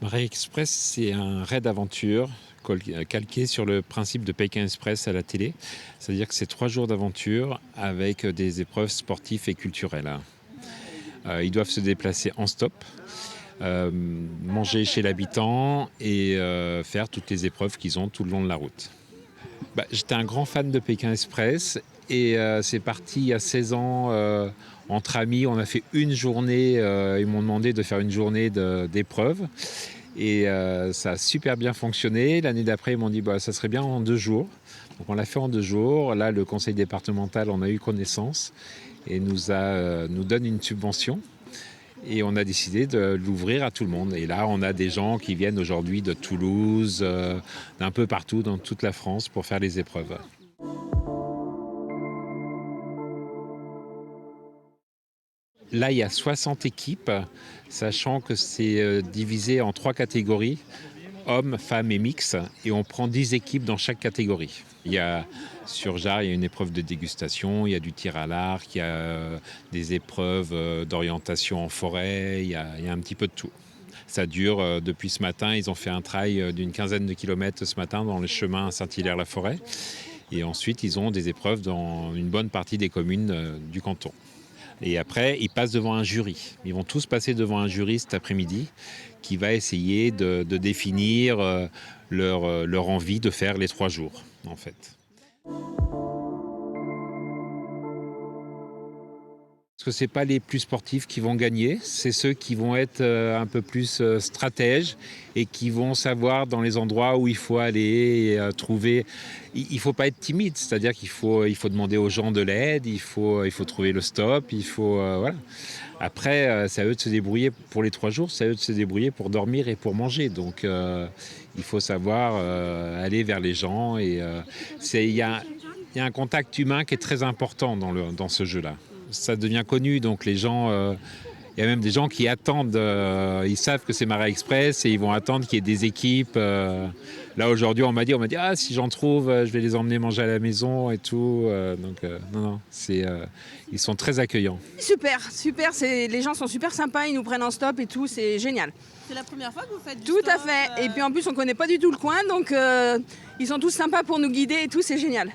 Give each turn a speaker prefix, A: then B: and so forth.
A: Marais Express, c'est un raid aventure calqué sur le principe de Pékin Express à la télé. C'est-à-dire que c'est 3 jours d'aventure avec des épreuves sportives et culturelles. Ils doivent se déplacer en stop, manger chez l'habitant et faire toutes les épreuves qu'ils ont tout le long de la route. J'étais un grand fan de Pékin Express et c'est parti il y a 16 ans entre amis. On a fait une journée, ils m'ont demandé de faire une journée d'épreuves et ça a super bien fonctionné. L'année d'après, ils m'ont dit ça serait bien en 2 jours. Donc on l'a fait en 2 jours. Là, le conseil départemental en a eu connaissance et nous donne une subvention. Et on a décidé de l'ouvrir à tout le monde. Et là, on a des gens qui viennent aujourd'hui de Toulouse, d'un peu partout dans toute la France pour faire les épreuves. Là, il y a 60 équipes, sachant que c'est divisé en 3 catégories, hommes, femmes et mix, et on prend 10 équipes dans chaque catégorie. Sur Jarre, il y a une épreuve de dégustation, il y a du tir à l'arc, il y a des épreuves d'orientation en forêt, il y a un petit peu de tout. Ça dure depuis ce matin, ils ont fait un trail d'une 15aine de kilomètres ce matin dans le chemin Saint-Hilaire-la-Forêt. Et ensuite, ils ont des épreuves dans une bonne partie des communes du canton. Et après, ils passent devant un jury. Ils vont tous passer devant un jury cet après-midi qui va essayer de définir leur envie de faire les 3 jours, en fait. Parce que ce n'est pas les plus sportifs qui vont gagner, c'est ceux qui vont être un peu plus stratèges et qui vont savoir dans les endroits où il faut aller et trouver. Il ne faut pas être timide, c'est-à-dire qu'il faut demander aux gens de l'aide, il faut trouver le stop, voilà. Après, c'est à eux de se débrouiller pour les 3 jours, c'est à eux de se débrouiller pour dormir et pour manger. Donc il faut savoir aller vers les gens. Et il y a un contact humain qui est très important dans ce jeu-là. Ça devient connu, donc les gens, il y a même des gens qui attendent, ils savent que c'est Marais Express et ils vont attendre qu'il y ait des équipes. Là aujourd'hui on m'a dit si j'en trouve, je vais les emmener manger à la maison et tout. Non, ils sont très accueillants.
B: Super, les gens sont super sympas, ils nous prennent en stop et tout, c'est génial.
C: C'est la première fois que vous faites du
B: Tout à
C: stop,
B: fait, et puis en plus on connaît pas du tout le coin, donc ils sont tous sympas pour nous guider et tout, c'est génial.